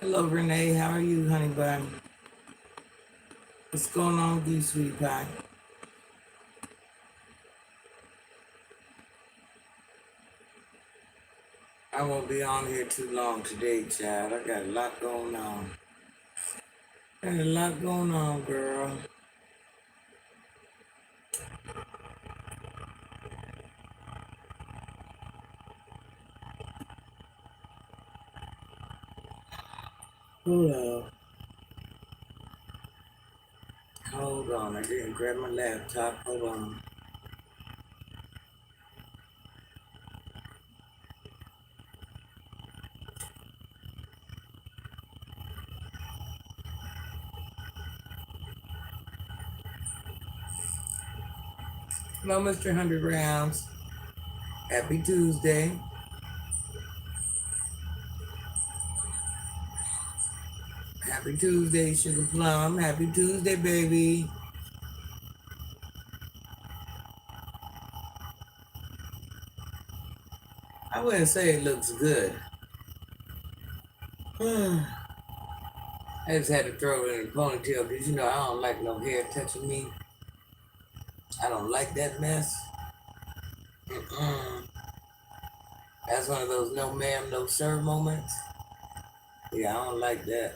Hello, Renee. How are you, honey bun? What's going on with you, sweetie pie? I won't be on here too long today, child. I got a lot going on. Got a lot going on, girl. Hold on. Hold on. I didn't grab my laptop. Hold on. Hello, Mr. 100 Rounds. Happy Tuesday. Happy Tuesday, Sugar Plum. Happy Tuesday, baby. I wouldn't say it looks good. I just had to throw it in a ponytail because you know I don't like no hair touching me. I don't like that mess. Mm-mm. That's one of those no ma'am, no sir moments. Yeah, I don't like that.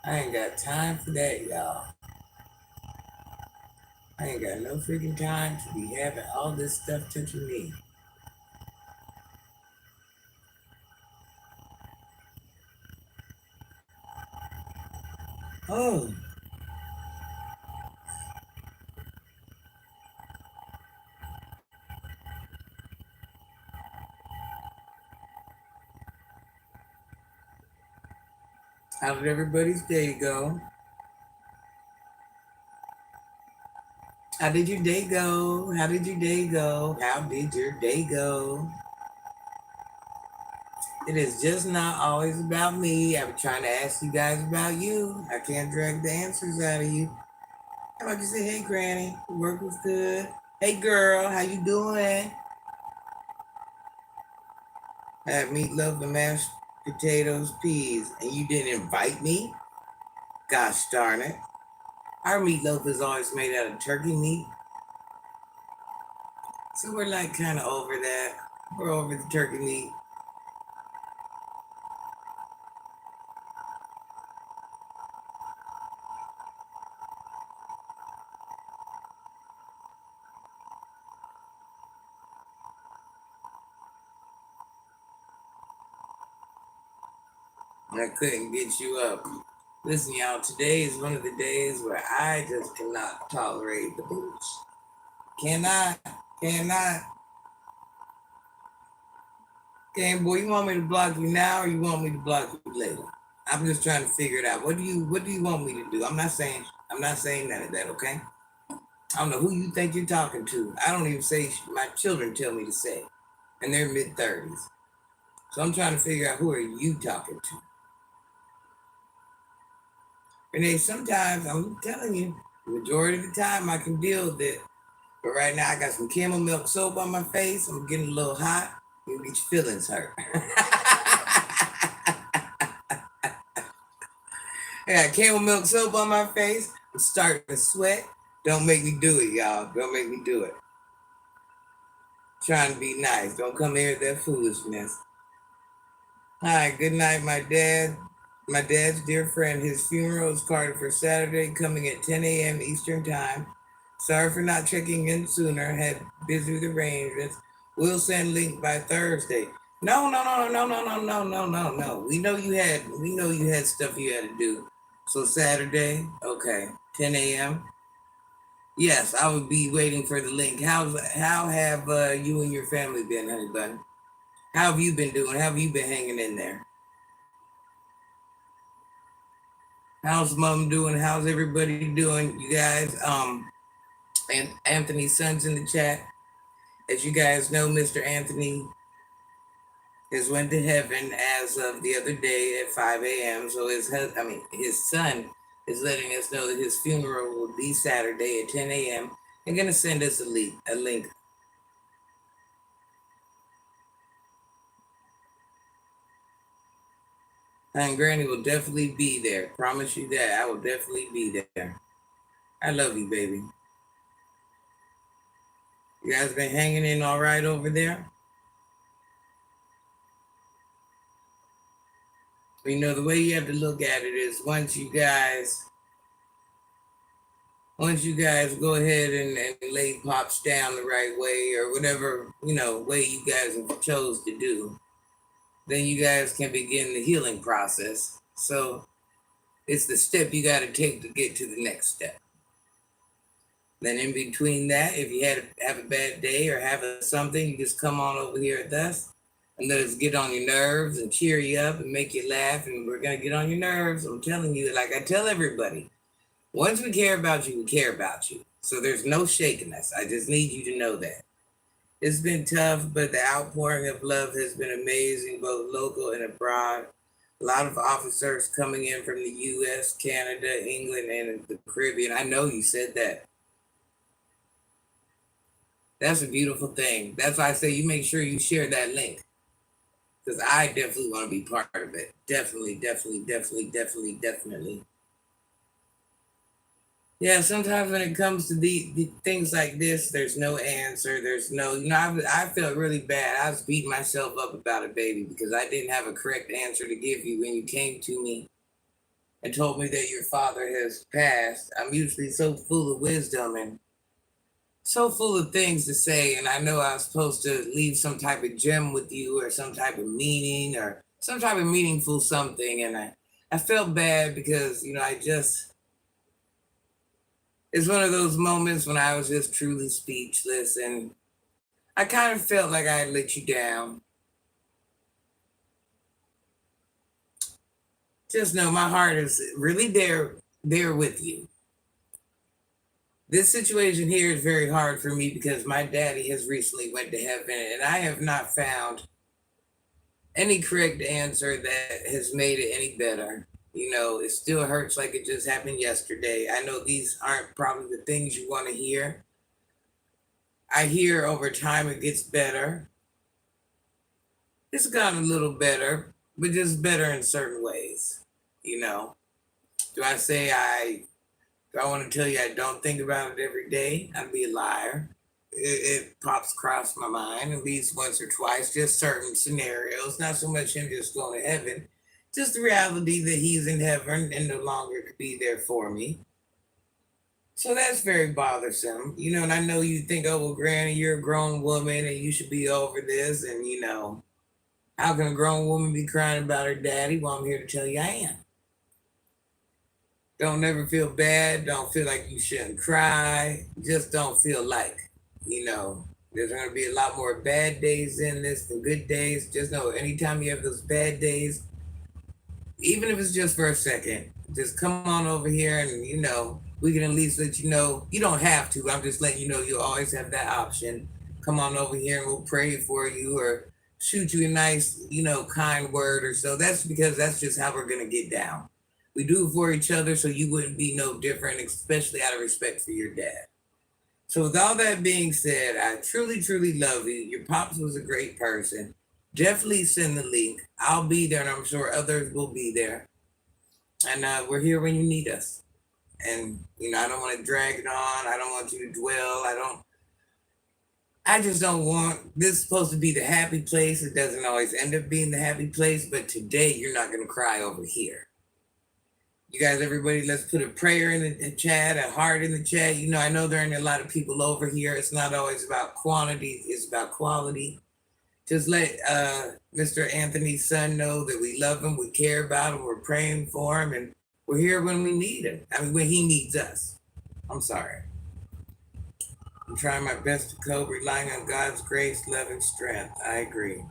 I ain't got time for that, y'all. I ain't got no freaking time to be having all this stuff touching me. Oh, how did everybody's day go? How did your day go? How did your day go? How did your day go? It is just not always about me. I'm trying to ask you guys about you. I can't drag the answers out of you. How about you say, hey, Granny, work was good. Hey, girl, how you doing? I had meatloaf and mashed potatoes, peas, and you didn't invite me? Gosh darn it. Our meatloaf is always made out of turkey meat. So we're like kind of over that. We're over the turkey meat. And I couldn't get you up. Listen, y'all, today is one of the days where I just cannot tolerate the booze. Cannot, cannot. Game boy, you want me to block you now or you want me to block you later? I'm just trying to figure it out. What do you want me to do? I'm not saying none of that, okay? I don't know who you think you're talking to. I don't even say my children tell me to say. And they're mid-30s. So I'm trying to figure out who are you talking to. Renee, sometimes I'm telling you, the majority of the time I can deal with it. But right now I got some camel milk soap on my face. I'm getting a little hot. You get your feelings hurt. I got camel milk soap on my face. I'm starting to sweat. Don't make me do it, y'all. Don't make me do it. Trying to be nice. Don't come here with that foolishness. Hi, good night, my dad. My dad's dear friend. His funeral is carded for Saturday, coming at 10 a.m. Eastern Time. Sorry for not checking in sooner. Had busy with arrangements. We'll send link by Thursday. No, no, no, no, no, no, no, no, no, no. We know you had stuff you had to do. So Saturday, okay, 10 a.m. Yes, I would be waiting for the link. How have you and your family been, honey bun? How have you been doing? How have you been hanging in there? How's mom doing? How's everybody doing? You guys, and Anthony's son's in the chat. As you guys know, Mr. Anthony has went to heaven as of the other day at 5 a.m. So his son is letting us know that his funeral will be Saturday at 10 a.m. They're gonna send us a link. And Granny will definitely be there. Promise you that. I will definitely be there. I love you, baby. You guys been hanging in all right over there? You know, the way you have to look at it is once you guys go ahead and lay Pops down the right way or whatever, way you guys have chose to do, then you guys can begin the healing process. So it's the step you got to take to get to the next step. Then in between that, if you have a bad day or have something, you just come on over here with us and let us get on your nerves and cheer you up and make you laugh. And we're gonna get on your nerves. I'm telling you, like I tell everybody, once we care about you, we care about you. So there's no shaking us. I just need you to know that. It's been tough, but the outpouring of love has been amazing, both local and abroad. A lot of officers coming in from the US, Canada, England, and the Caribbean. I know you said that. That's a beautiful thing. That's why I say you make sure you share that link. Because I definitely want to be part of it. Definitely, definitely, definitely, definitely, definitely. Yeah, sometimes when it comes to the things like this, there's no answer. There's no, I felt really bad. I was beating myself up about it, baby, because I didn't have a correct answer to give you when you came to me and told me that your father has passed. I'm usually so full of wisdom and so full of things to say, and I know I was supposed to leave some type of gem with you or some type of meaning or some type of meaningful something, and I felt bad because it's one of those moments when I was just truly speechless, and I kind of felt like I let you down. Just know my heart is really there with you. This situation here is very hard for me because my daddy has recently went to heaven and I have not found any correct answer that has made it any better. It still hurts like it just happened yesterday. I know these aren't probably the things you want to hear. I hear over time it gets better. It's gotten a little better, but just better in certain ways. You know, do I say do I want to tell you I don't think about it every day? I'd be a liar. It pops across my mind at least once or twice, just certain scenarios, not so much him just going to heaven, just the reality that he's in heaven and no longer could be there for me. So that's very bothersome, and I know you think, oh, well, Granny, you're a grown woman and you should be over this. And, how can a grown woman be crying about her daddy? Well, I'm here to tell you I am. Don't never feel bad. Don't feel like you shouldn't cry. Just don't feel like, you know, there's going to be a lot more bad days in this than good days. Just know anytime you have those bad days, even if it's just for a second, just come on over here and, we can at least let you know. You don't have to. I'm just letting you know you always have that option. Come on over here and we'll pray for you or shoot you a nice, kind word or so. That's because that's just how we're going to get down. We do it for each other so you wouldn't be no different, especially out of respect for your dad. So, with all that being said, I truly, truly love you. Your pops was a great person. Definitely send the link. I'll be there, and I'm sure others will be there. And we're here when you need us. And I don't want to drag it on. I don't want you to dwell. I just don't want this supposed to be the happy place. It doesn't always end up being the happy place, but today you're not going to cry over here. You guys, everybody, let's put a prayer in the chat, a heart in the chat. I know there aren't a lot of people over here. It's not always about quantity, it's about quality. Just let Mr. Anthony's son know that we love him, we care about him, we're praying for him, and we're here when we need him. I mean, when he needs us. I'm sorry. I'm trying my best to cope, relying on God's grace, love, and strength. I agree.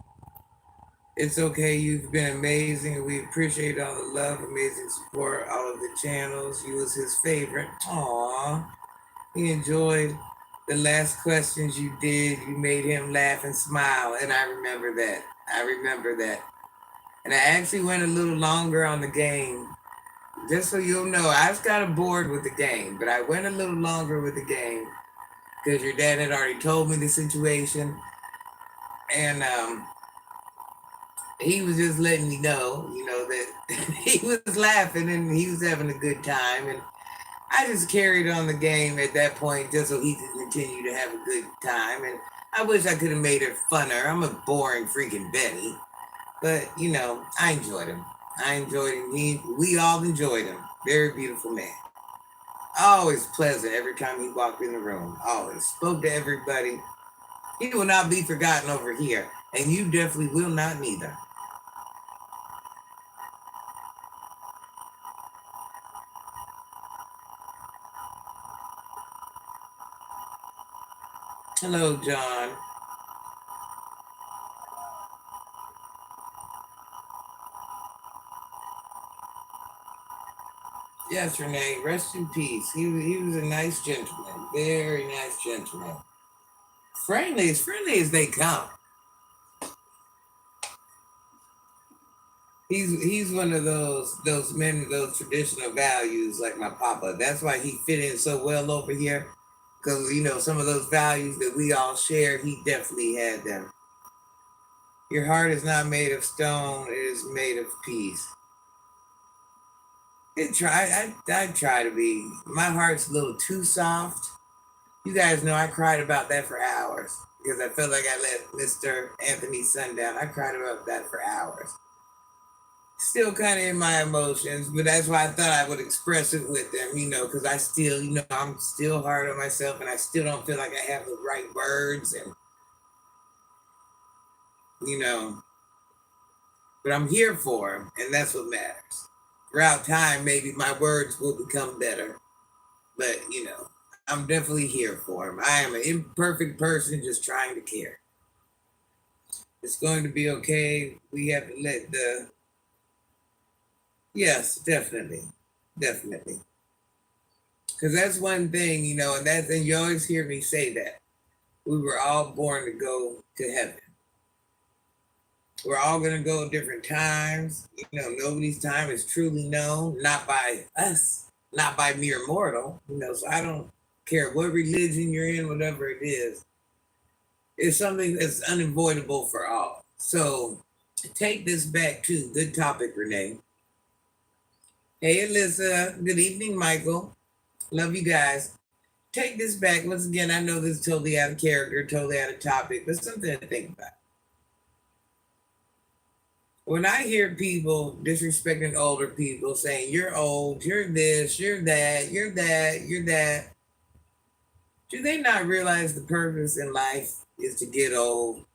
It's okay. You've been amazing. We appreciate all the love, amazing support, all of the channels. You was his favorite. Aww. He enjoyed the last questions you did. You made him laugh and smile. And I remember that. And I actually went a little longer on the game. Just so you'll know, I was kind of bored with the game, but I went a little longer with the game because your dad had already told me the situation. And he was just letting me know, that he was laughing and he was having a good time. And I just carried on the game at that point just so he could continue to have a good time. And I wish I could have made it funner. I'm a boring freaking Betty. But, I enjoyed him. I enjoyed him. We all enjoyed him. Very beautiful man. Always pleasant every time he walked in the room. Always spoke to everybody. He will not be forgotten over here. And you definitely will not neither. Hello, John. Yes, Renee, rest in peace. He was a nice gentleman, very nice gentleman. Friendly, as friendly as they come. He's one of those men with those traditional values like my papa. That's why he fit in so well over here. Because some of those values that we all share, he definitely had them. Your heart is not made of stone, it is made of peace. I try to be. My heart's a little too soft. You guys know I cried about that for hours because I felt like I let Mr. Anthony's son down. I cried about that for hours. Still kind of in my emotions, but that's why I thought I would express it with them, because I still, I'm still hard on myself and I still don't feel like I have the right words and, you know, but I'm here for them and that's what matters. Throughout time, maybe my words will become better, but, I'm definitely here for him. I am an imperfect person just trying to care. It's going to be okay. We have to let the, yes, definitely, definitely. Because that's one thing, and you always hear me say that. We were all born to go to heaven. We're all going to go different times. Nobody's time is truly known, not by us, not by mere mortal. So I don't care what religion you're in, whatever it is. It's something that's unavoidable for all. So take this back to good topic, Renee. Hey, Alyssa. Good evening, Michael. Love you guys. Take this back. Once again, I know this is totally out of character, totally out of topic, but something to think about. When I hear people disrespecting older people, saying, you're old, you're this, you're that, you're that, you're that, do they not realize the purpose in life is to get old?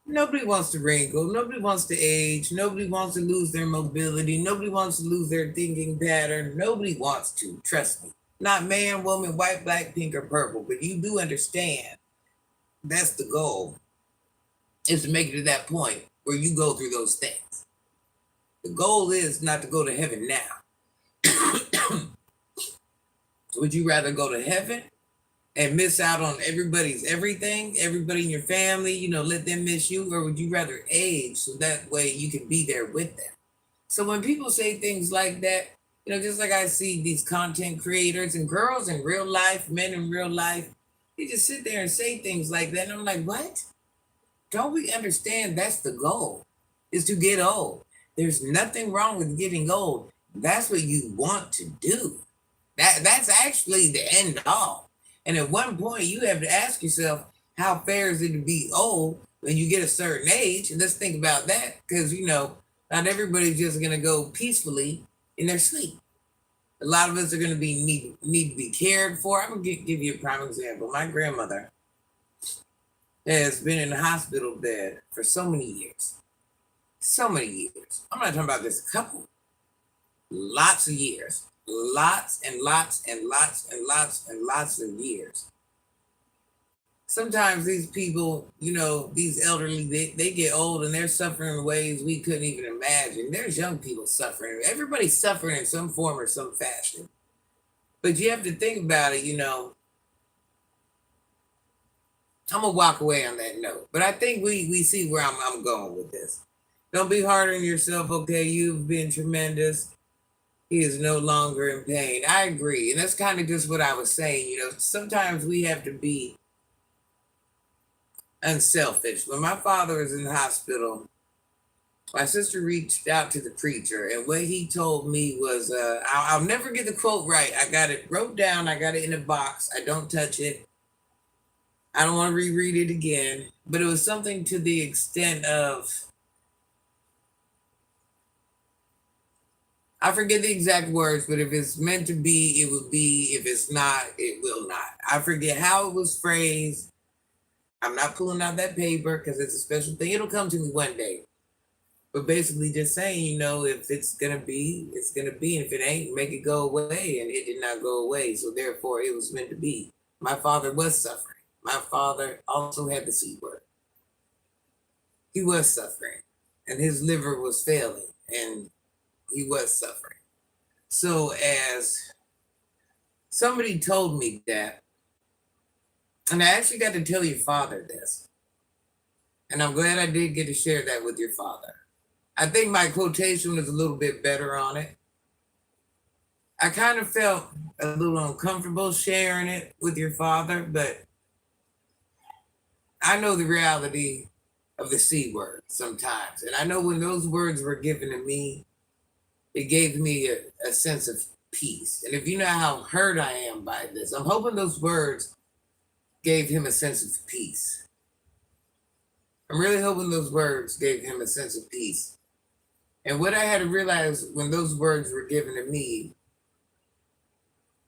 Nobody wants to wrinkle. Nobody wants to age. Nobody wants to lose their mobility. Nobody wants to lose their thinking pattern. Nobody wants to, trust me. Not man, woman, white, black, pink, or purple, but you do understand that's the goal, is to make it to that point where you go through those things. The goal is not to go to heaven now. Would you rather go to heaven and miss out on everybody's everything, everybody in your family, let them miss you? Or would you rather age so that way you can be there with them? So when people say things like that, just like I see these content creators and girls in real life, men in real life, they just sit there and say things like that. And I'm like, what? Don't we understand that's the goal, is to get old? There's nothing wrong with getting old. That's what you want to do. That's actually the end all. And at one point, you have to ask yourself, how fair is it to be old when you get a certain age? And let's think about that, because not everybody's just going to go peacefully in their sleep. A lot of us are going to need to be cared for. I'm going to give you a prime example. My grandmother has been in the hospital bed for so many years. So many years. I'm not talking about just a couple. Lots of years. Lots and lots and lots and lots and lots of years. Sometimes these people, these elderly, they get old and they're suffering in ways we couldn't even imagine. There's young people suffering. Everybody's suffering in some form or some fashion. But you have to think about it, I'm gonna walk away on that note. But I think we see where I'm going with this. Don't be hard on yourself, okay? You've been tremendous. He is no longer in pain. I agree. And that's kind of just what I was saying. Sometimes we have to be unselfish. When my father was in the hospital, My sister reached out to the preacher, and what he told me was, I'll never get the quote right. I got it wrote down. I got it in a box. I don't touch it. I don't want to reread it again. But it was something to the extent of, I forget the exact words, but if it's meant to be, it will be. If it's not, it will not. I forget how it was phrased. I'm not pulling out that paper because it's a special thing. It'll come to me one day. But basically just saying, if it's gonna be, it's gonna be. And if it ain't, make it go away. And it did not go away. So therefore it was meant to be. My father was suffering. My father also had the C word. He was suffering. And his liver was failing. And he was suffering. So as somebody told me that, and I actually got to tell your father this. And I'm glad I did get to share that with your father. I think my quotation was a little bit better on it. I kind of felt a little uncomfortable sharing it with your father, but I know the reality of the C word sometimes. And I know when those words were given to me, it gave me a sense of peace. And if you know how hurt I am by this, I'm hoping those words gave him a sense of peace. I'm really hoping those words gave him a sense of peace. And what I had to realize when those words were given to me,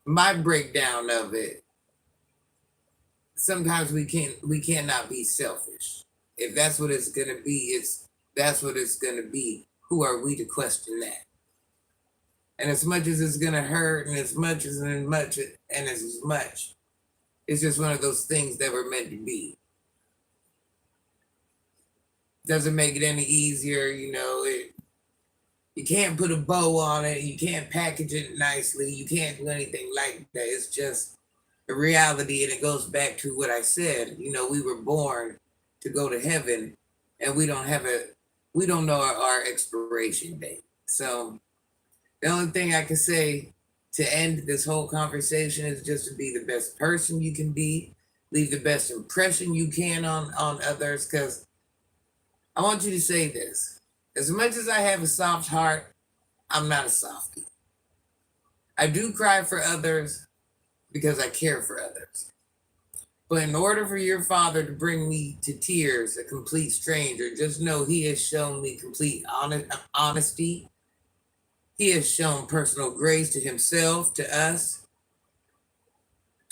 my breakdown of it, sometimes we cannot be selfish. If that's what it's gonna be, that's what it's gonna be. Who are we to question that? And as much as it's gonna hurt, and as much, it's just one of those things that were meant to be. Doesn't make it any easier, you can't put a bow on it. You can't package it nicely. You can't do anything like that. It's just a reality. And it goes back to what I said. We were born to go to heaven, and we don't know our expiration date. So the only thing I can say to end this whole conversation is just to be the best person you can be, leave the best impression you can on others. Because I want you to say this. As much as I have a soft heart, I'm not a softie. I do cry for others because I care for others. But in order for your father to bring me to tears, a complete stranger, just know he has shown me complete honesty. He has shown personal grace to himself, to us.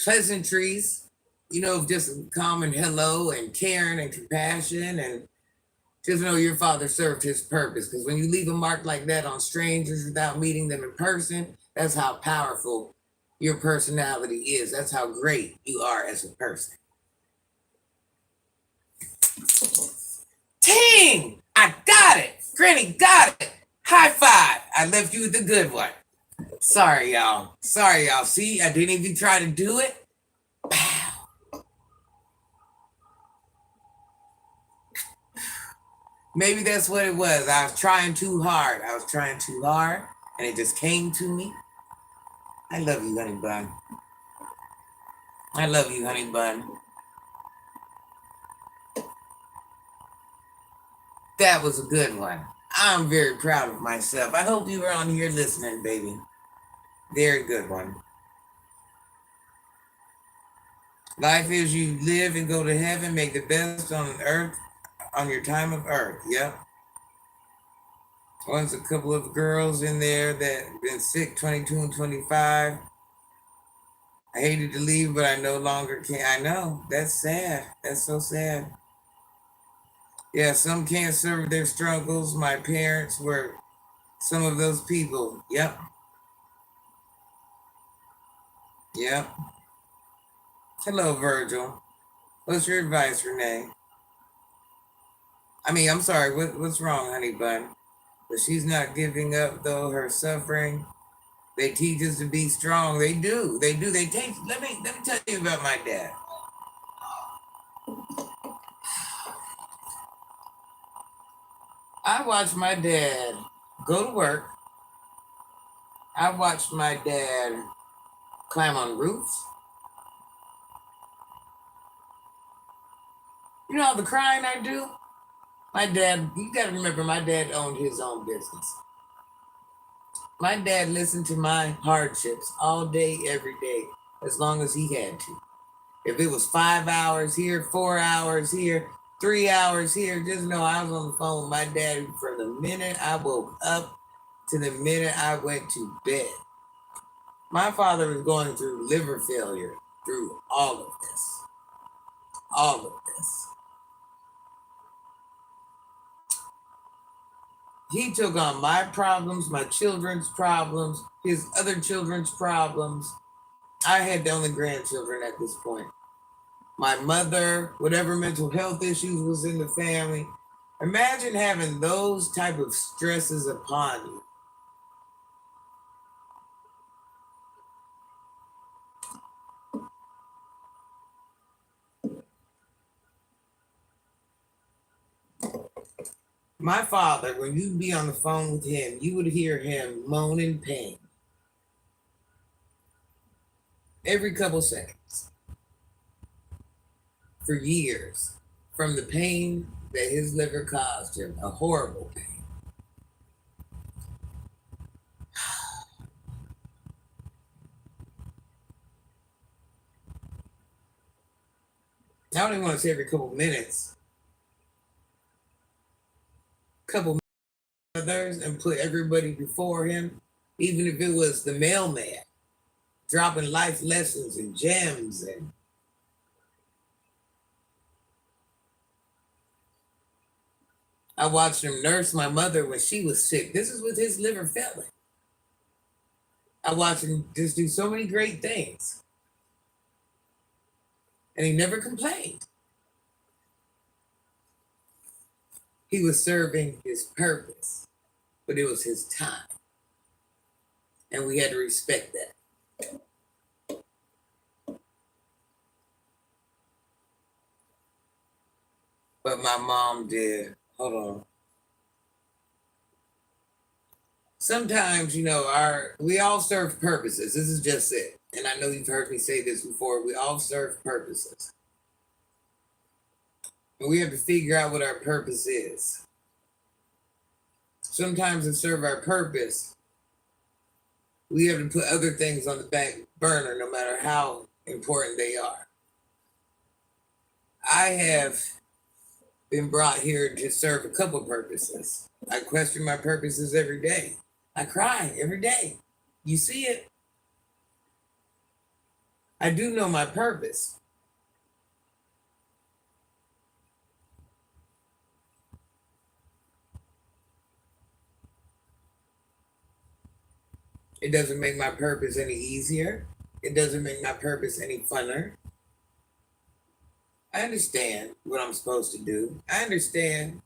Pleasantries, just common hello and caring and compassion, and just know your father served his purpose, because when you leave a mark like that on strangers without meeting them in person, that's how powerful your personality is. That's how great you are as a person. Ting! I got it! Granny got it! High five! I left you with a good one. Sorry, y'all. See, I didn't even try to do it. Pow! Maybe that's what it was. I was trying too hard. And it just came to me. I love you, honey bun. That was a good one. I'm very proud of myself. I hope you were on here listening, baby. Very good one. Life is you live and go to heaven, make the best on earth on your time of earth. Yep. Once a couple of girls in there that been sick, 22 and 25. I hated to leave, but I no longer can. I know. That's sad. That's so sad. Yeah, some can't serve their struggles. My parents were some of those people. Yep. Hello, Virgil. What's your advice, Renee? I'm sorry. What's wrong, honey bun? But she's not giving up, though, her suffering. They teach us to be strong. They do. They take. Let me tell you about my dad. I watched my dad go to work. I watched my dad climb on roofs. You know all the crying I do? My dad, you got to remember, my dad owned his own business. My dad listened to my hardships all day, every day, as long as he had to. If it was 5 hours here, 4 hours here, 3 hours here, just know I was on the phone with my daddy from the minute I woke up to the minute I went to bed. My father was going through liver failure through all of this. All of this. He took on my problems, my children's problems, his other children's problems. I had the only grandchildren at this point. My mother, whatever mental health issues was in the family. Imagine having those type of stresses upon you. My father, when you'd be on the phone with him, you would hear him moan in pain every couple seconds for years from the pain that his liver caused him, a horrible pain. I don't even want to say every couple minutes, couple others, and put everybody before him, even if it was the mailman dropping life lessons and gems. And I watched him nurse my mother when she was sick. This is with his liver failing. I watched him just do so many great things. And he never complained. He was serving his purpose, but it was his time. And we had to respect that. But my mom did. Hold on. Sometimes, we all serve purposes. This is just it. And I know you've heard me say this before. We all serve purposes. And we have to figure out what our purpose is. Sometimes to serve our purpose, we have to put other things on the back burner, no matter how important they are. I have been brought here to serve a couple purposes. I question my purposes every day. I cry every day. You see it. I do know my purpose. It doesn't make my purpose any easier. It doesn't make my purpose any funner. I understand what I'm supposed to do. I understand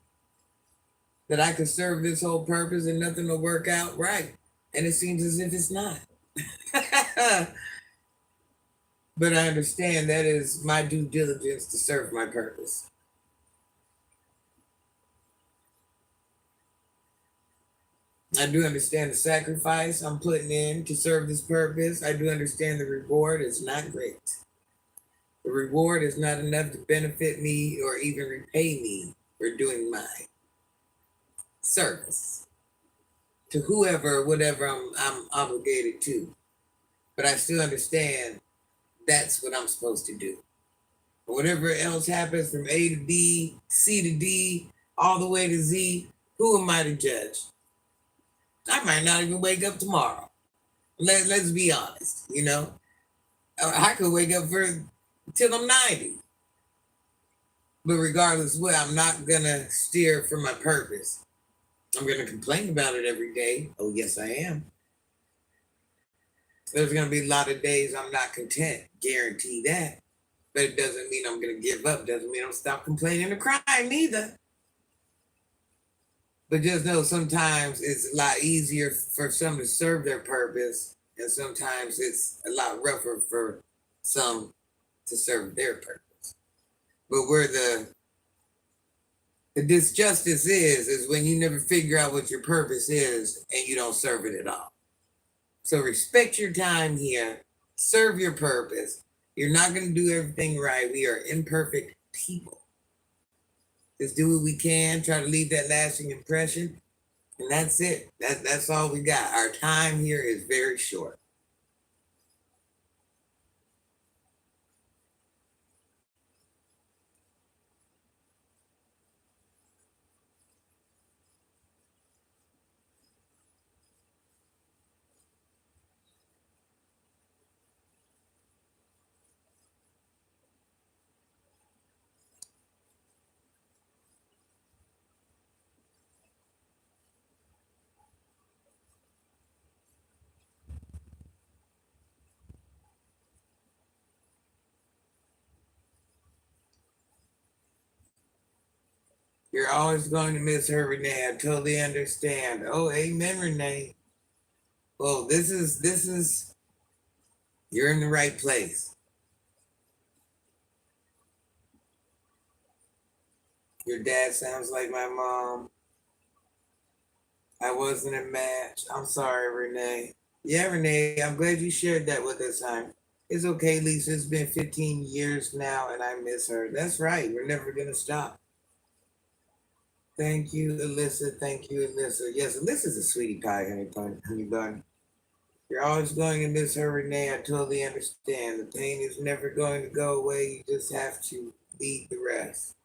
that I could serve this whole purpose and nothing will work out right. And it seems as if it's not. But I understand that is my due diligence to serve my purpose. I do understand the sacrifice I'm putting in to serve this purpose. I do understand the reward is not great. The reward is not enough to benefit me or even repay me for doing my service to whoever, whatever I'm obligated to. But I still understand that's what I'm supposed to do. Whatever else happens from A to B, C to D, all the way to Z, who am I to judge? I might not even wake up tomorrow. Let's be honest, I could wake up till I'm 90. But regardless of what, I'm not gonna steer from my purpose. I'm gonna complain about it every day. Oh yes, I am. There's gonna be a lot of days I'm not content, guarantee that. But it doesn't mean I'm gonna give up. Doesn't mean I'm stop complaining or crying either. But just know sometimes it's a lot easier for some to serve their purpose, and sometimes it's a lot rougher for some to serve their purpose. But where the disjustice is when you never figure out what your purpose is and you don't serve it at all. So respect your time here, serve your purpose. You're not going to do everything right. We are imperfect people. Just do what we can, try to leave that lasting impression, and that's it. That's all we got. Our time here is very short. You're always going to miss her, Renee. I totally understand. Oh, amen, Renee. Well, this is you're in the right place. Your dad sounds like my mom. I wasn't a match. I'm sorry, Renee. Yeah, Renee, I'm glad you shared that with us, hon. It's okay, Lisa. It's been 15 years now and I miss her. That's right. We're never going to stop. Thank you, Alyssa. Thank you, Alyssa. Yes, Alyssa's a sweetie pie, honey bun. You're always going to miss her, Renee. I totally understand. The pain is never going to go away. You just have to leave the rest.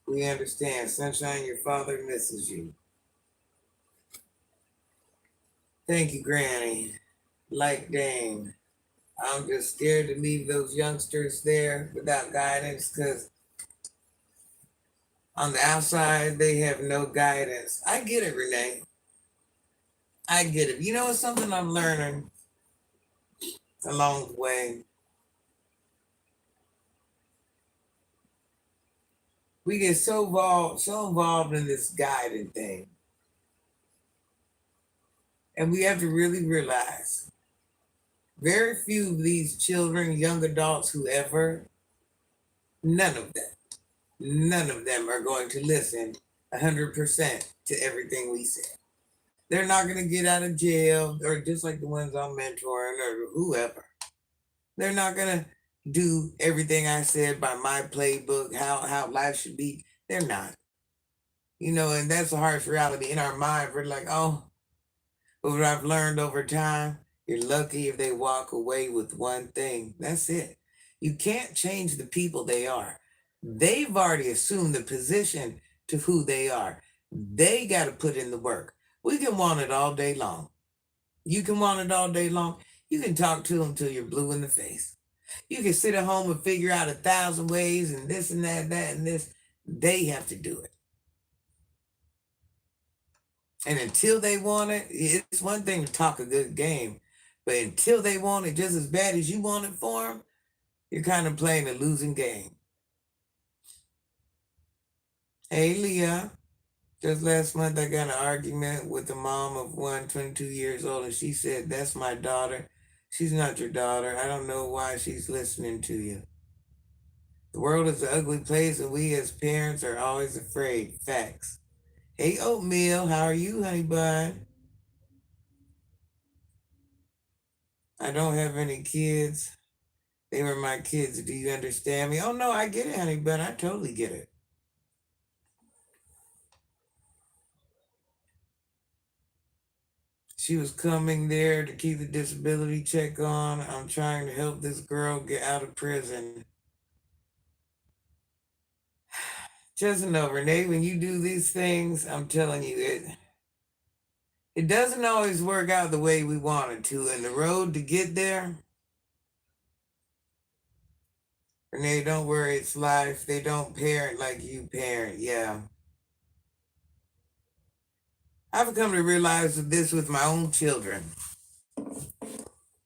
We understand. Sunshine, your father misses you. Thank you, Granny. Like Dane. I'm just scared to leave those youngsters there without guidance because on the outside they have no guidance. I get it, Renee. I get it. You know, it's something I'm learning along the way. We get so involved in this guiding thing. And we have to really realize very few of these children, young adults, whoever, none of them, none of them are going to listen 100% to everything we say. They're not going to get out of jail, or just like the ones I'm mentoring or whoever. They're not going to do everything I said by my playbook, how life should be. They're not. You know, and that's a harsh reality in our mind. We're like, oh, but what I've learned over time, you're lucky if they walk away with one thing. That's it. You can't change the people they are. They've already assumed the position to who they are. They got to put in the work. We can want it all day long. You can want it all day long. You can talk to them till you're blue in the face. You can sit at home and figure out 1,000 ways and this and that and this. They have to do it. And until they want it, it's one thing to talk a good game, but until they want it just as bad as you want it for them, you're kind of playing a losing game. Hey, Leah. Just last month, I got an argument with the mom of one 22 years old, and she said, "That's my daughter." She's not your daughter. I don't know why she's listening to you. The world is an ugly place, and we as parents are always afraid. Facts. Hey, Oatmeal, how are you, honey bun? I don't have any kids. They were my kids. Do you understand me? Oh, no, I get it, honey bun. I totally get it. She was coming there to keep the disability check on. I'm trying to help this girl get out of prison. Just know, Renee, when you do these things, I'm telling you, it doesn't always work out the way we want it to. And the road to get there, Renee, don't worry, it's life. They don't parent like you parent. Yeah. I've come to realize this with my own children.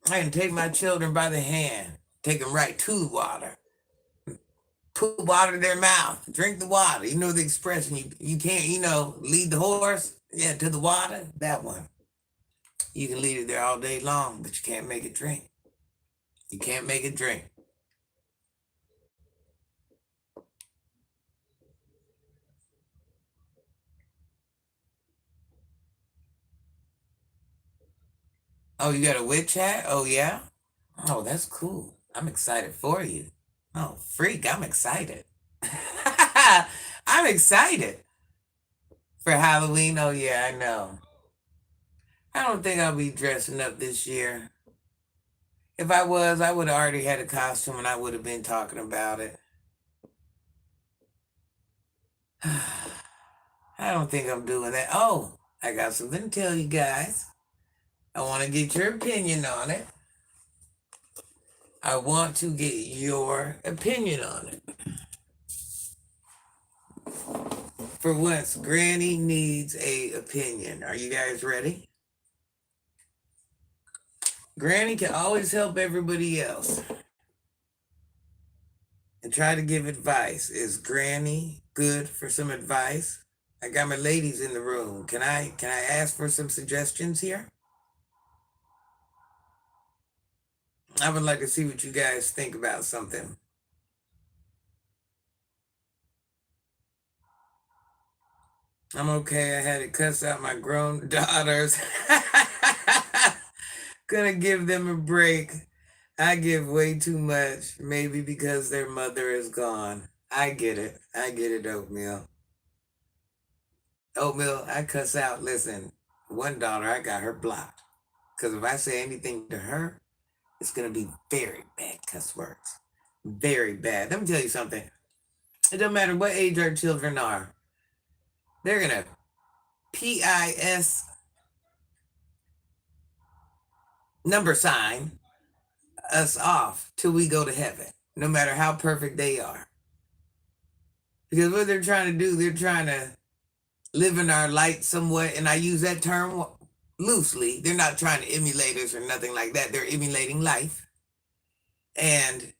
I can take my children by the hand, take them right to the water, put water in their mouth, drink the water. You know the expression, you can't, lead the horse, yeah, to the water, that one. You can lead it there all day long, but you can't make it drink. You can't make it drink. Oh, you got a witch hat? Oh, yeah? Oh, that's cool. I'm excited for you. Oh, freak, I'm excited. I'm excited for Halloween. Oh, yeah, I know. I don't think I'll be dressing up this year. If I was, I would have already had a costume and I would have been talking about it. I don't think I'm doing that. Oh, I got something to tell you guys. I want to get your opinion on it. I want to get your opinion on it. For once, Granny needs a opinion. Are you guys ready? Granny can always help everybody else and try to give advice. Is Granny good for some advice? I got my ladies in the room. Can I ask for some suggestions here? I would like to see what you guys think about something. I'm okay. I had to cuss out my grown daughters. Gonna give them a break. I give way too much, maybe because their mother is gone. I get it. I get it, Oatmeal. Oatmeal, I cuss out. Listen, one daughter, I got her blocked. Because if I say anything to her, it's going to be very bad cuss words. Very bad. Let me tell you something. It doesn't matter what age our children are. They're going to PIS number sign us off till we go to heaven, no matter how perfect they are. Because what they're trying to do, they're trying to live in our light somewhat. And I use that term loosely. They're not trying to emulate us or nothing like that. They're emulating life. And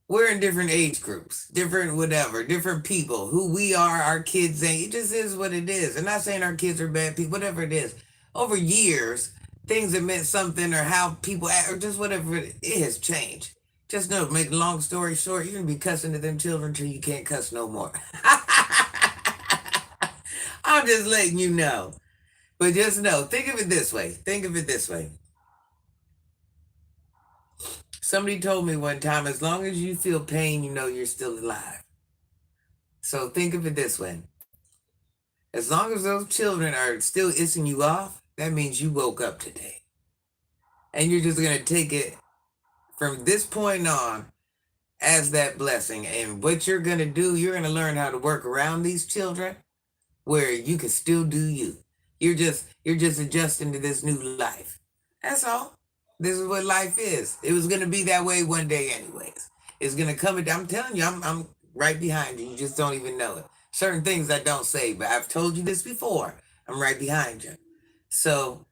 we're in different age groups, different whatever, different people. Who we are, our kids ain't. It just is what it is. I'm not saying our kids are bad people, whatever it is. Over years, things that meant something or how people act or just whatever it has changed. Just know, make a long story short, you're gonna be cussing to them children till you can't cuss no more. I'm just letting you know. But just know, think of it this way. Think of it this way. Somebody told me one time, as long as you feel pain, you know you're still alive. So think of it this way. As long as those children are still issing you off, that means you woke up today. And you're just going to take it from this point on as that blessing. And what you're going to do, you're going to learn how to work around these children where you can still do you. You're just adjusting to this new life. That's all. This is what life is. It was going to be that way one day anyways. It's going to come. I'm telling you, I'm right behind you. You just don't even know it. Certain things I don't say, but I've told you this before. I'm right behind you. So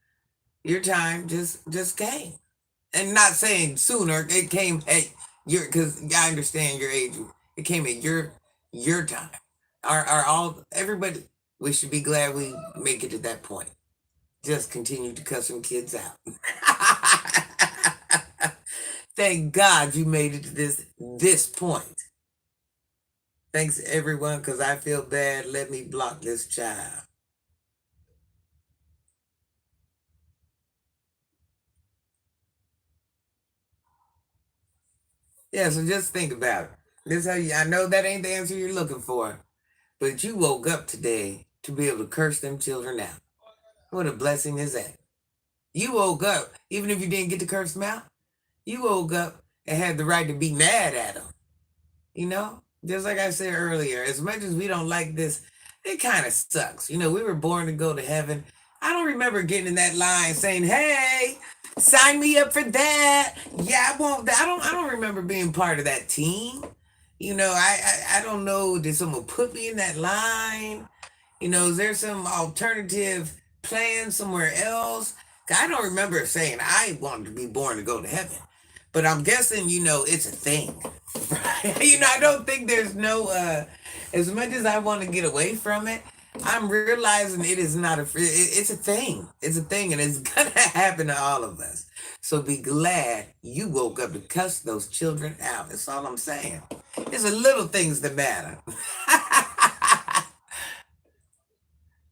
your time just came. And not saying sooner, it came at your, because I understand your age. It came at your time. Are all everybody, we should be glad we make it to that point. Just continue to cuss some kids out. Thank God you made it to this point. Thanks everyone, because I feel bad. Let me block this child. Yeah, so just think about it. This how you, I know that ain't the answer you're looking for, but you woke up today to be able to curse them children out. What a blessing is that? You woke up, even if you didn't get to curse them out, you woke up and had the right to be mad at them. You know, just like I said earlier, as much as we don't like this, it kind of sucks. You know, we were born to go to heaven. I don't remember getting in that line saying, "Hey, sign me up for that." Yeah, I won't. I don't remember being part of that team. You know, I don't know. Did someone put me in that line? You know, is there some alternative plan somewhere else? I don't remember saying I wanted to be born to go to heaven. But I'm guessing, you know, it's a thing. Right? You know, I don't think there's no as much as I want to get away from it, I'm realizing it is not it's a thing. It's a thing and it's gonna happen to all of us. So be glad you woke up to cuss those children out. That's all I'm saying. It's the little things that matter.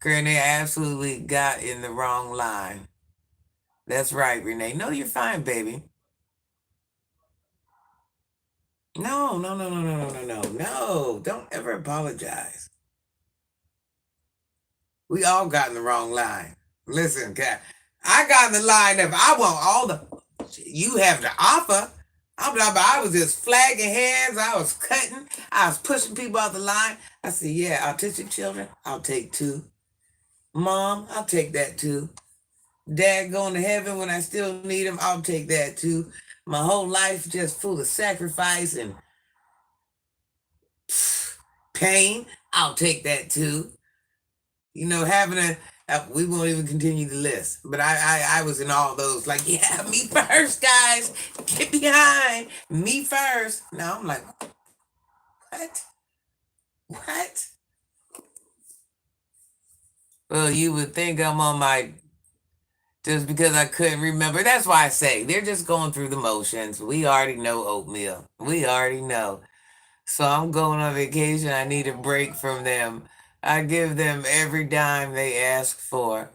Renee absolutely got in the wrong line. That's right, Renee. No, you're fine, baby. No, no, no, no, no, no, no, no, no. Don't ever apologize. We all got in the wrong line. Listen, Cat, I got in the line of I want all the you have to offer. I was just flagging hands. I was cutting. I was pushing people out the line. I said, yeah, autistic children, I'll take two. Mom, I'll take that too. Dad going to heaven when I still need him, I'll take that too. My whole life just full of sacrifice and pain, I'll take that too. You know, having we won't even continue the list, but I was in all those like, yeah, me first, guys, get behind me first. Now I'm like, what? Well, you would think I'm on my just because I couldn't remember. That's why I say they're just going through the motions. We already know oatmeal. We already know. So I'm going on vacation. I need a break from them. I give them every dime they ask for.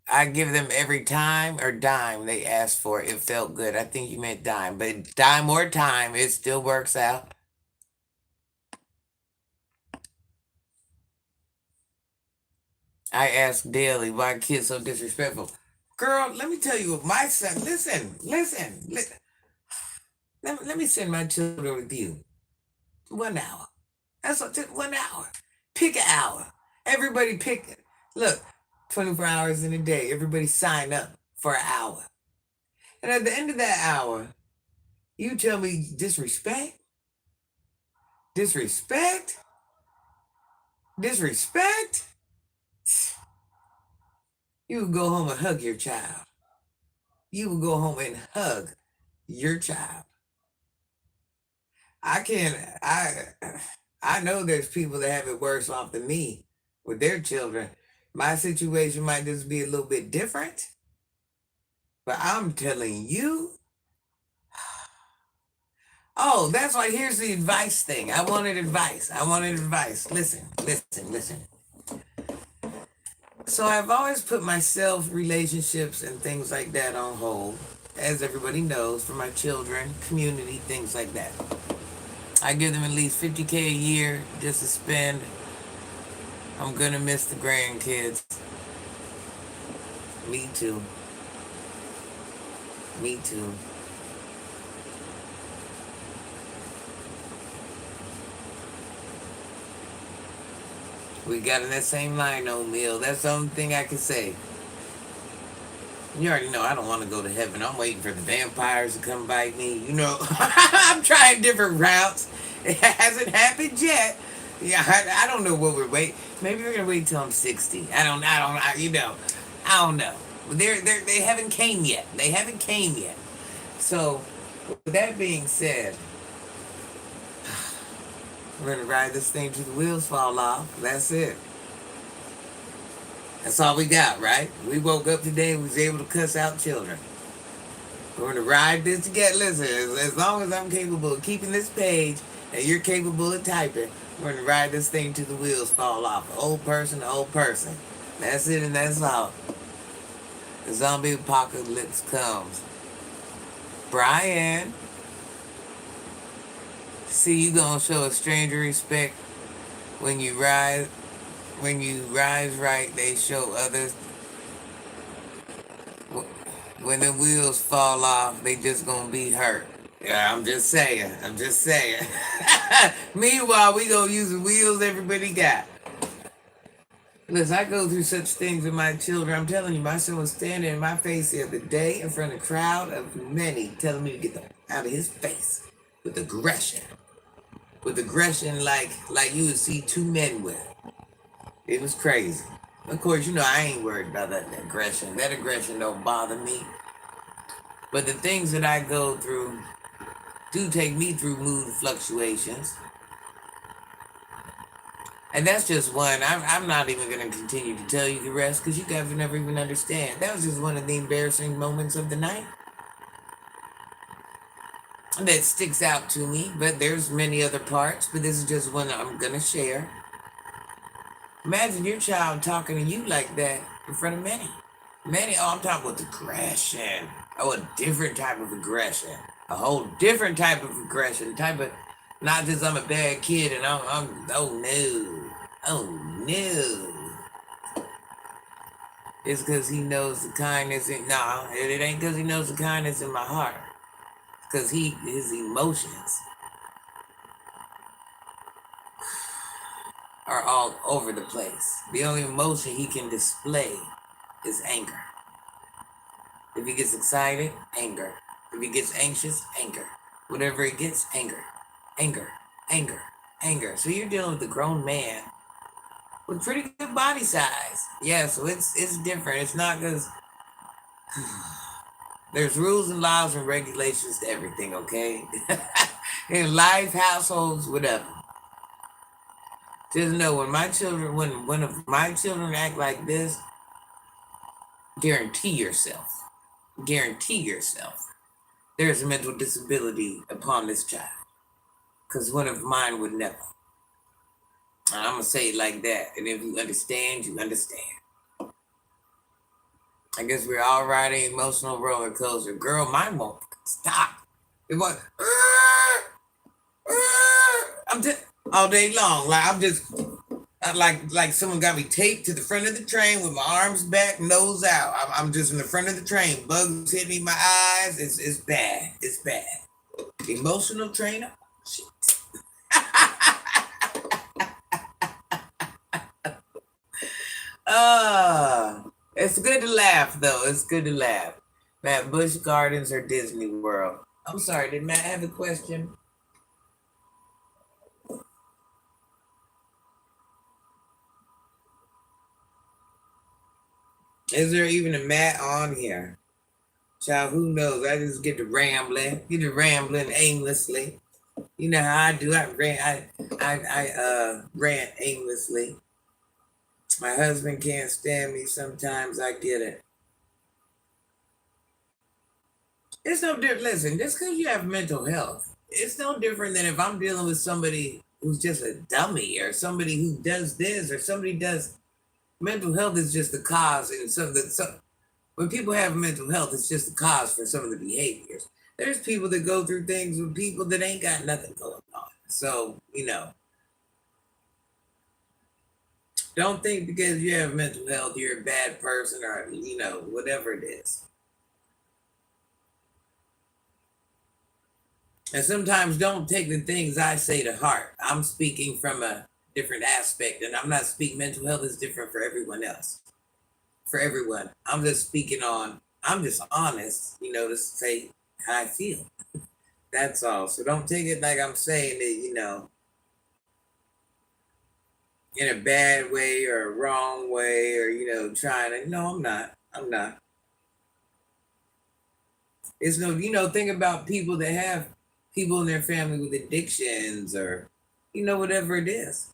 I give them every time or dime they ask for. It felt good. I think you meant dime, but dime or time, it still works out. I ask daily why kids so disrespectful. Girl, let me tell you what my son. Listen. Let me send my children with you. 1 hour. That's what, just 1 hour. Pick an hour. Everybody pick it. Look, 24 hours in a day. Everybody sign up for an hour. And at the end of that hour, you tell me disrespect, disrespect, disrespect. You would go home and hug your child. You would go home and hug your child. I can't. I know there's people that have it worse off than me with their children. My situation might just be a little bit different, but I'm telling you. Oh, that's why here's the advice thing. I wanted advice. I wanted advice. Listen. So I've always put myself, relationships, and things like that on hold, as everybody knows, for my children, community, things like that. I give them at least $50K a year just to spend. I'm gonna miss the grandkids. Me too. Me too. We got in that same line, O'Meal. That's the only thing I can say. You already know I don't want to go to heaven. I'm waiting for the vampires to come bite me. You know, I'm trying different routes. It hasn't happened yet. Yeah, I don't know what we're waiting. Maybe we're gonna wait till I'm 60. I don't know. They haven't came yet. They haven't came yet. So, with that being said, we're gonna ride this thing till the wheels fall off. That's it. That's all we got, right? We woke up today and was able to cuss out children. We're gonna ride this together. Listen, as long as I'm capable of keeping this page and you're capable of typing, we're gonna ride this thing till the wheels fall off. Old person to old person. That's it and that's all. The zombie apocalypse comes. Brian, see you gonna show a stranger respect when you rise. When you rise right, they show others. When the wheels fall off, they just gonna be hurt. Yeah, I'm just saying. Meanwhile, we gonna use the wheels everybody got. Listen, I go through such things with my children. I'm telling you, my son was standing in my face the other day in front of a crowd of many, telling me to get out of his face with aggression. With aggression like you would see two men with. It was crazy. Of course, you know I ain't worried about that aggression. That aggression don't bother me. But the things that I go through do take me through mood fluctuations. And that's just one. I'm not even going to continue to tell you the rest because you guys will never even understand. That was just one of the embarrassing moments of the night that sticks out to me. But there's many other parts, but this is just one I'm going to share. Imagine your child talking to you like that in front of many. Many, I'm talking about aggression. Oh, a different type of aggression. A whole different type of aggression, type of not just I'm a bad kid and I'm oh no. It's because he knows the kindness in no, it ain't because he knows the kindness in my heart. Because his emotions are all over the place. The only emotion he can display is anger. If he gets excited, anger. If he gets anxious, anger. Whatever he gets, anger. Anger. Anger. Anger. So you're dealing with a grown man with pretty good body size. Yeah, so it's different. It's not because there's rules and laws and regulations to everything, okay? In life, households, whatever. Just know when one of my children act like this, guarantee yourself. Guarantee yourself. There's a mental disability upon this child. Because one of mine would never. And I'm going to say it like that. And if you understand, you understand. I guess we're all riding emotional roller coaster. Girl, mine won't stop. It won't. I'm just all day long. Like I'm just like someone got me taped to the front of the train with my arms back, nose out. I'm just in the front of the train. Bugs hit me in my eyes. It's bad. It's bad. Emotional trainer. Shit. It's good to laugh though. It's good to laugh. Man, Busch Gardens or Disney World? I'm sorry, did Matt have a question? Is there even a Matt on here? Child, who knows? I just get to rambling aimlessly. You know how I do. I rant aimlessly. My husband can't stand me sometimes. I get it. It's no different. Listen, just because you have mental health, it's no different than if I'm dealing with somebody who's just a dummy or somebody who does this or somebody does. Mental health is just the cause, and when people have mental health, it's just the cause for some of the behaviors. There's people that go through things with people that ain't got nothing going on. So, don't think because you have mental health, you're a bad person or, whatever it is. And sometimes don't take the things I say to heart. I'm speaking from a different aspect, and I'm not speaking, mental health is different for everyone else. For everyone. I'm just honest, to say how I feel. That's all. So don't take it like I'm saying it, in a bad way or a wrong way or, trying to. No, I'm not. I'm not. It's no, think about people that have people in their family with addictions or, whatever it is.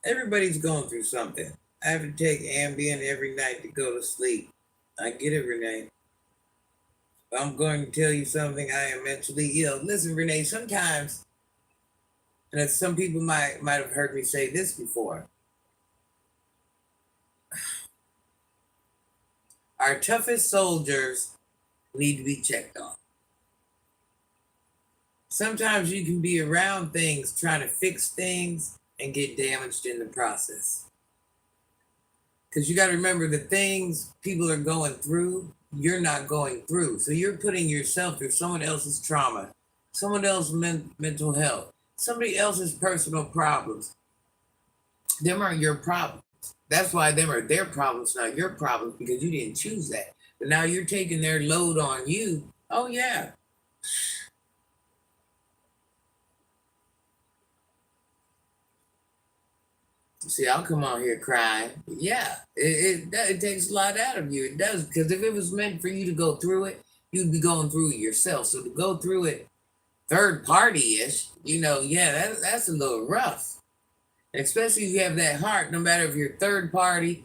Everybody's going through something. I have to take Ambien every night to go to sleep. I get it, Renee. I'm going to tell you something. I am mentally ill. Listen, Renee, sometimes, and some people might have heard me say this before. Our toughest soldiers need to be checked on. Sometimes you can be around things, trying to fix things, and get damaged in the process. Because you got to remember the things people are going through, you're not going through. So you're putting yourself through someone else's trauma, someone else's mental health, somebody else's personal problems. Them are your problems. That's why them are their problems, not your problems, because you didn't choose that. But now you're taking their load on you. Oh, yeah. See, I'll come on here crying. Yeah, it takes a lot out of you. It does, because if it was meant for you to go through it, you'd be going through it yourself. So to go through it third party ish, yeah, that's a little rough. Especially if you have that heart, no matter if you're third party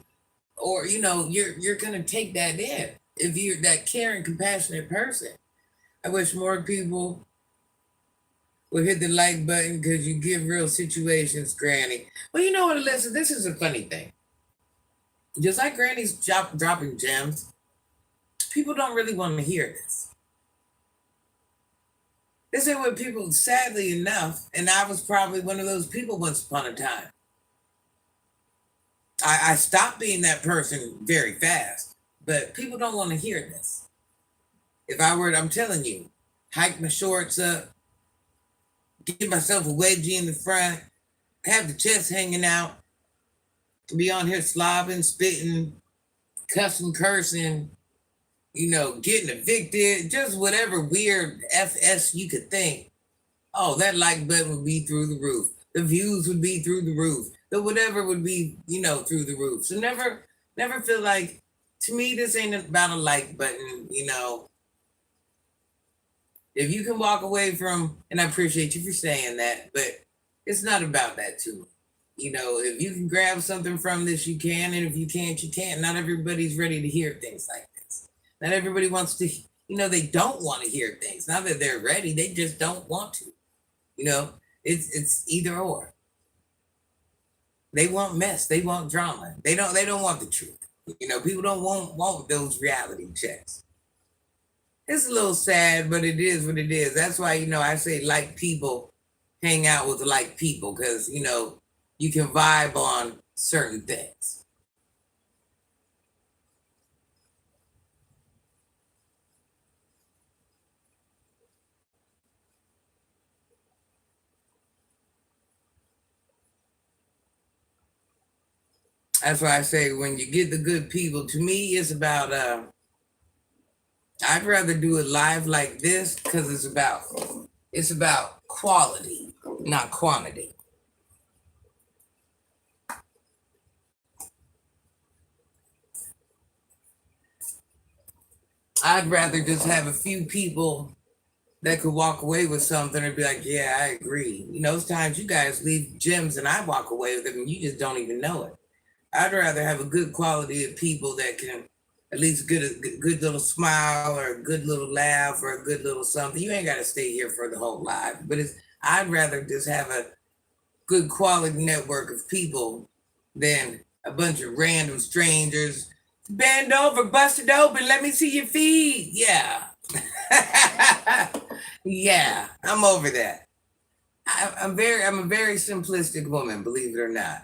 or you're gonna take that in. If you're that caring, compassionate person. I wish more people would hit the like button because you give real situations, Granny. Well, you know what, Alyssa? This is a funny thing. Just like Granny's dropping gems, people don't really want to hear this. This is what people, sadly enough, and I was probably one of those people once upon a time. I stopped being that person very fast, but people don't want to hear this. If I were, I'm telling you, hike my shorts up, give myself a wedgie in the front, have the chest hanging out, be on here slobbing, spitting, cussing, cursing, getting evicted, just whatever weird FS you could think. Oh, that like button would be through the roof. The views would be through the roof. The whatever would be, through the roof. So never feel like, to me, this ain't about a like button. If you can walk away from, and I appreciate you for saying that, but it's not about that to me. If you can grab something from this, you can, and if you can't, you can't. Not everybody's ready to hear things like this. Not everybody wants to, they don't want to hear things. Not that they're ready, they just don't want to. It's either or. They want mess, they want drama. They don't want the truth. People don't want those reality checks. It's a little sad, but it is what it is. That's why, I say like people hang out with like people, because you can vibe on certain things. That's why I say when you get the good people, to me, it's about I'd rather do it live like this because it's about quality, not quantity. I'd rather just have a few people that could walk away with something and be like, yeah, I agree. Those times you guys leave gems and I walk away with them and you just don't even know it. I'd rather have a good quality of people that can at least get a good little smile or a good little laugh or a good little something. You ain't got to stay here for the whole life, but I'd rather just have a good quality network of people than a bunch of random strangers. Bend over, bust it open, let me see your feet. Yeah. Yeah, I'm over that. I'm a very simplistic woman, believe it or not.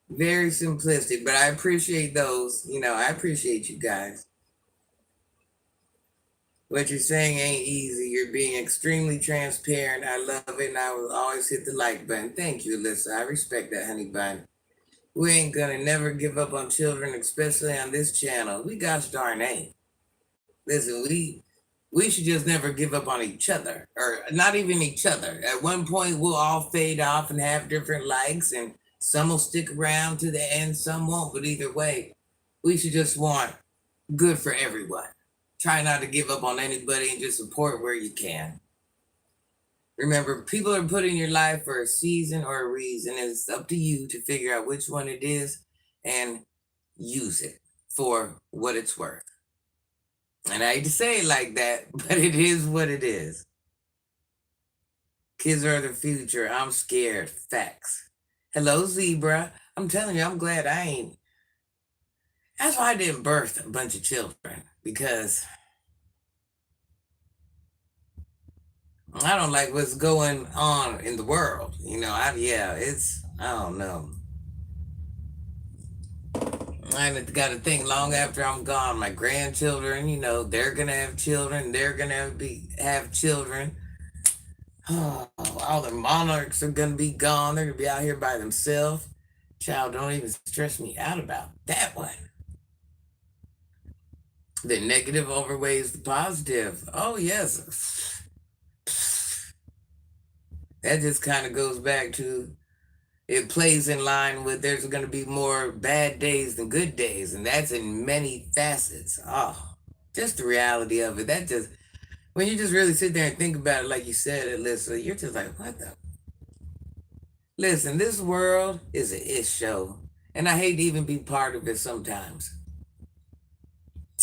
Very simplistic, but I appreciate those. I appreciate you guys. What you're saying ain't easy. You're being extremely transparent. I love it, and I will always hit the like button. Thank you, Alyssa. I respect that, honey bun. We ain't gonna never give up on children, especially on this channel. We gosh darn ain't. Listen, we should just never give up on each other, or not even each other. At one point, we'll all fade off and have different likes, and some will stick around to the end, some won't. But either way, we should just want good for everyone. Try not to give up on anybody and just support where you can. Remember, people are put in your life for a season or a reason. And it's up to you to figure out which one it is and use it for what it's worth. And I hate to say it like that, but it is what it is. Kids are the future. I'm scared. Facts. Hello, Zebra. I'm telling you, I'm glad I ain't. That's why I didn't birth a bunch of children, because I don't like what's going on in the world. I don't know. I got to think long after I'm gone. My grandchildren, they're gonna have children. They're gonna have children. Oh, all the monarchs are gonna be gone. They're gonna be out here by themselves. Child, don't even stress me out about that one. The negative overweighs the positive. Oh yes. That just kind of goes back to, it plays in line with, there's going to be more bad days than good days, and that's in many facets. Oh, just the reality of it. That just, when you just really sit there and think about it, like you said, Alyssa, you're just like, what the? Listen, this world is an ish show, and I hate to even be part of it sometimes.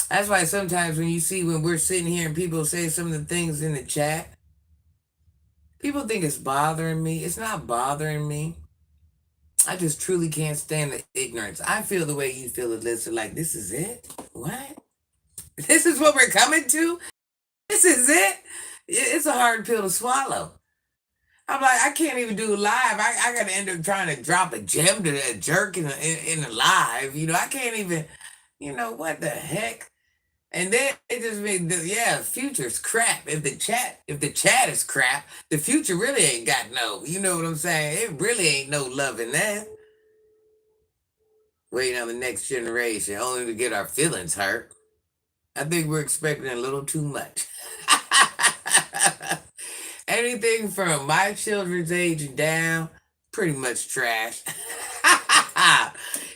That's why sometimes when you see, when we're sitting here and people say some of the things in the chat, people think it's bothering me. It's not bothering me. I just truly can't stand the ignorance. I feel the way you feel, Alyssa. Like, this is it? What? This is what we're coming to? This is it? It's a hard pill to swallow. I'm like, I can't even do live. I got to end up trying to drop a gem to a jerk in a live. I can't even, what the heck? And then it just means, yeah, future's crap. If the chat is crap, the future really ain't got no, you know what I'm saying? It really ain't no love in that. Waiting on the next generation, only to get our feelings hurt. I think we're expecting a little too much. Anything from my children's age and down, pretty much trash.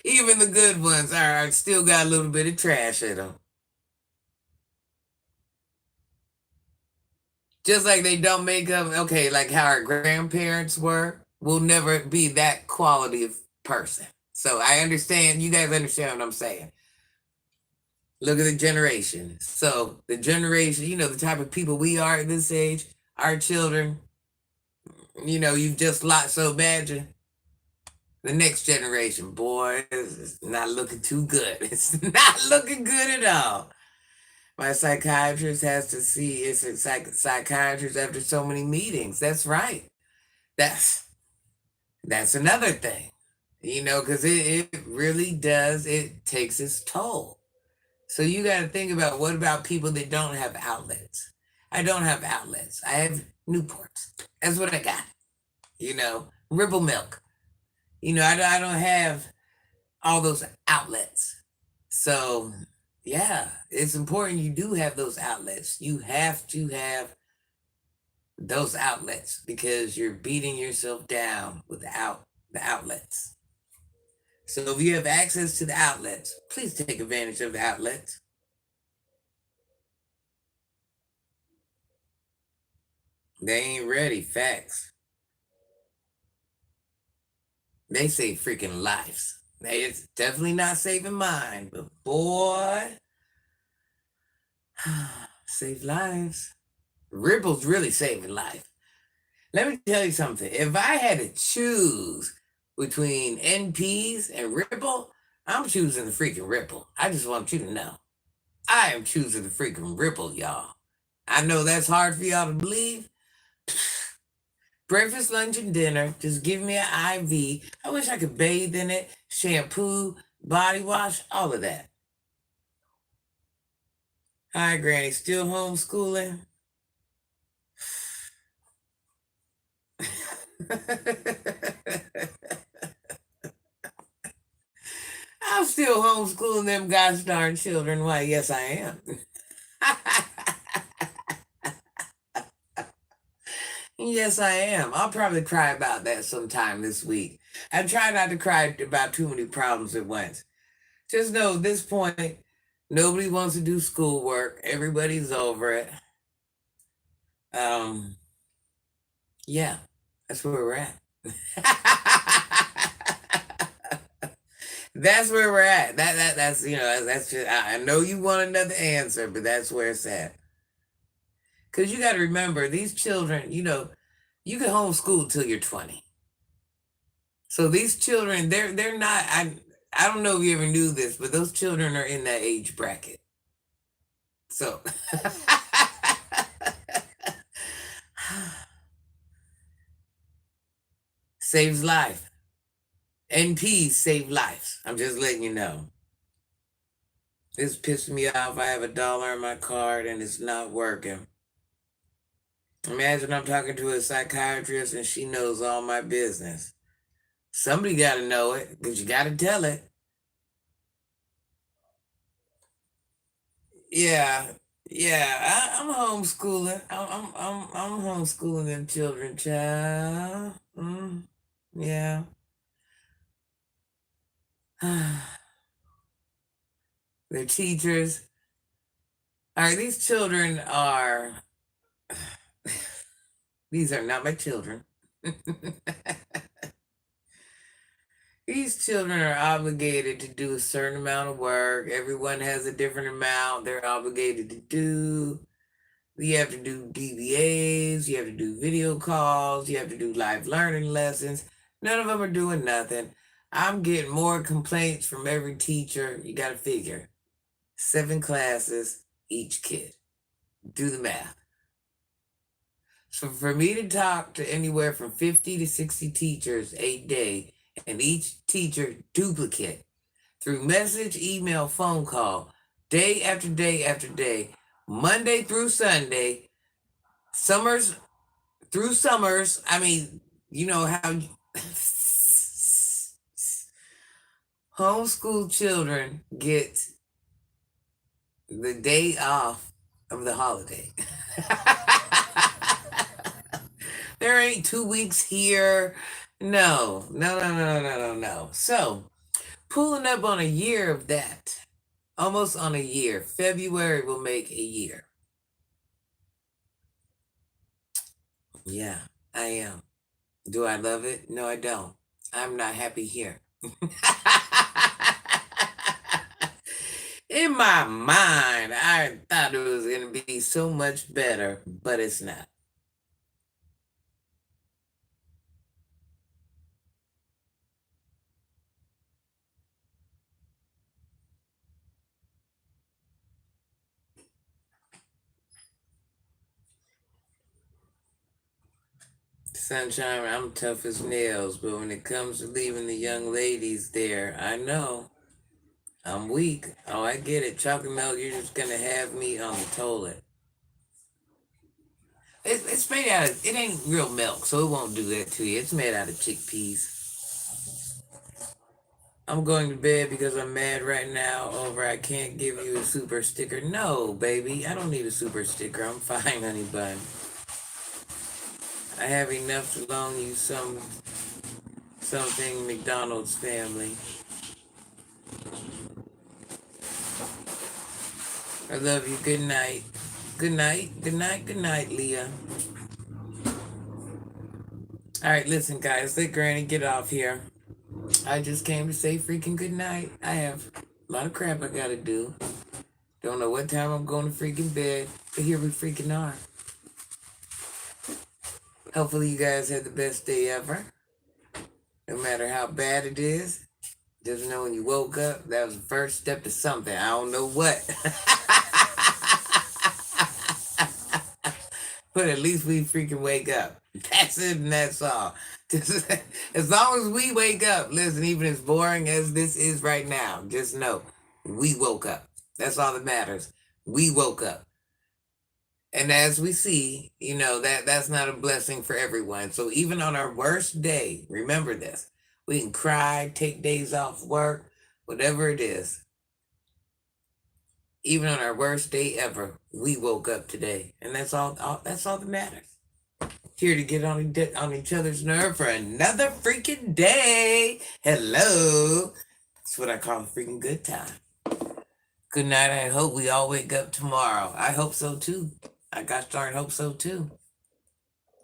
Even the good ones are still got a little bit of trash in them. Just like they don't make up, okay, like how our grandparents were, we'll never be that quality of person. So I understand, you guys understand what I'm saying. Look at the generation. So the generation, the type of people we are at this age, our children, you've just lost. So imagine the next generation, boy, it's not looking too good. It's not looking good at all. My psychiatrist has to see it's a psychiatrist after so many meetings. That's right. That's another thing. Because it really does, it takes its toll. So you got to think about, what about people that don't have outlets? I don't have outlets. I have Newports. That's what I got. Ripple milk. I don't have all those outlets. So, yeah, it's important you do have those outlets. You have to have those outlets because you're beating yourself down without the outlets. So, if you have access to the outlets, please take advantage of the outlets. They ain't ready. Facts. They save freaking lives. It's definitely not saving mine, but boy, save lives. Ripple's really saving life. Let me tell you something. If I had to choose between NPs and Ripple, I'm choosing the freaking Ripple. I just want you to know. I am choosing the freaking Ripple, y'all. I know that's hard for y'all to believe. Breakfast, lunch, and dinner. Just give me an IV. I wish I could bathe in it, shampoo, body wash, all of that. Hi, Granny. Still homeschooling? I'm still homeschooling them gosh darn children. Why, yes, I am. Yes, I am. I'll probably cry about that sometime this week. I try not to cry about too many problems at once. Just know at this point, nobody wants to do schoolwork. Everybody's over it. Um, yeah, that's where we're at. That's where we're at. That's just, I know you want another answer, but that's where it's at. Because you got to remember, these children, you can homeschool till you're 20. So these children, they're not. I don't know if you ever knew this, but those children are in that age bracket. So saves life. NPs save lives. I'm just letting you know. This pissed me off. I have $1 on my card and it's not working. Imagine I'm talking to a psychiatrist and she knows all my business. Somebody got to know it because you got to tell it. Yeah, yeah. I'm homeschooling. I'm homeschooling them children, child. Yeah. Their teachers. All right, these children are. These are not my children. These children are obligated to do a certain amount of work. Everyone has a different amount they're obligated to do. You have to do DBAs, you have to do video calls, you have to do live learning lessons. None of them are doing nothing. I'm getting more complaints from every teacher. You got to figure 7 classes, each kid. Do the math. So for me to talk to anywhere from 50 to 60 teachers a day, and each teacher duplicate through message, email, phone call, day after day after day, Monday through Sunday, summers through summers. I mean, you know how homeschool children get the day off of the holiday. There ain't 2 weeks here. No, no, no, no, no, no, no. So, pulling up on a year of that, almost on a year. February will make a year. Yeah, I am. Do I love it? No, I don't. I'm not happy here. In my mind, I thought it was going to be so much better, but it's not. Sunshine, I'm tough as nails, but when it comes to leaving the young ladies there, I know I'm weak. Oh, I get it. Chocolate milk, you're just going to have me on the toilet. It's made out of, it ain't real milk, so it won't do that to you. It's made out of chickpeas. I'm going to bed because I'm mad right now over I can't give you a super sticker. No, baby, I don't need a super sticker. I'm fine, honey bun. I have enough to loan you something McDonald's family. I love you. Good night. Good night. Good night. Good night, Leah. All right, listen, guys. Let Granny get off here. I just came to say freaking good night. I have a lot of crap I gotta do. Don't know what time I'm going to freaking bed, but here we freaking are. Hopefully you guys had the best day ever. No matter how bad it is, just know when you woke up, that was the first step to something. I don't know what. But at least we freaking wake up. That's it and that's all. Just, as long as we wake up, listen, even as boring as this is right now, just know we woke up. That's all that matters. We woke up. And as we see, that's not a blessing for everyone. So even on our worst day, remember this. We can cry, take days off work, whatever it is. Even on our worst day ever, we woke up today. And that's all that matters. Here to get on each other's nerve for another freaking day. Hello. That's what I call a freaking good time. Good night. I hope we all wake up tomorrow. I hope so too. I got darn hope so too.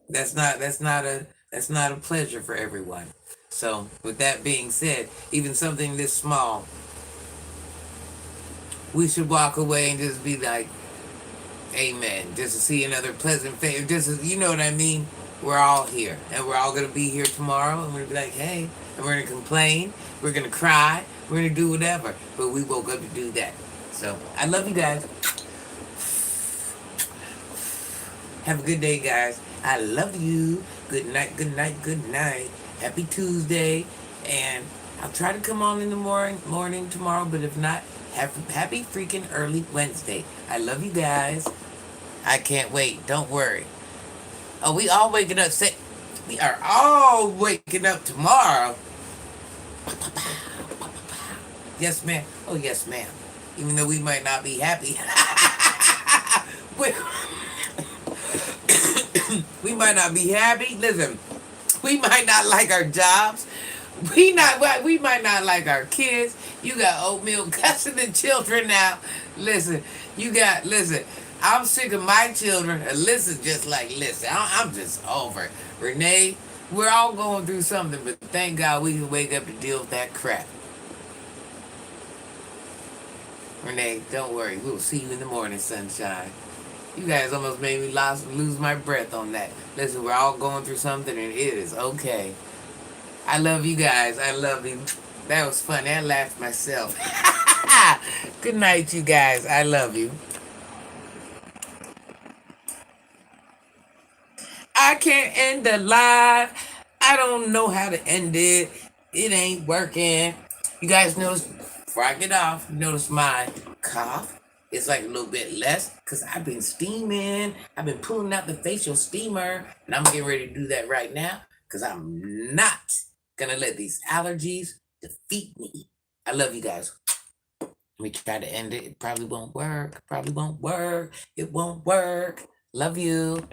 That's not a pleasure for everyone. So with that being said, even something this small, we should walk away and just be like, amen. Just to see another pleasant face. You know what I mean? We're all here. And we're all going to be here tomorrow. And we're going to be like, hey. And we're going to complain. We're going to cry. We're going to do whatever. But we woke up to do that. So, I love you guys. Have a good day, guys. I love you. Good night, good night, good night. Happy Tuesday. And I'll try to come on in the morning tomorrow. But if not, happy freaking early Wednesday. I love you guys. I can't wait. Don't worry. Oh, we all waking up. We are all waking up tomorrow. Yes, ma'am. Oh, yes, ma'am. Even though we might not be happy. We might not be happy. Listen, we might not like our jobs. We might not like our kids. You got oatmeal cussing the children now. Listen, I'm sick of my children. Listen, I'm just over it. Renee, we're all going through something, but thank God we can wake up to deal with that crap. Renee, don't worry. We'll see you in the morning, sunshine. You guys almost made me lose my breath on that. Listen, we're all going through something, and it is okay. I love you guys. I love you. That was funny. I laughed myself. Good night, you guys. I love you. I can't end the live. I don't know how to end it. It ain't working. You guys notice, before I get off, notice my cough. It's like a little bit less because I've been steaming. I've been pulling out the facial steamer, and I'm getting ready to do that right now because I'm not gonna let these allergies defeat me. I love you guys. Let me try to end it. It probably won't work. Probably won't work. It won't work. Love you.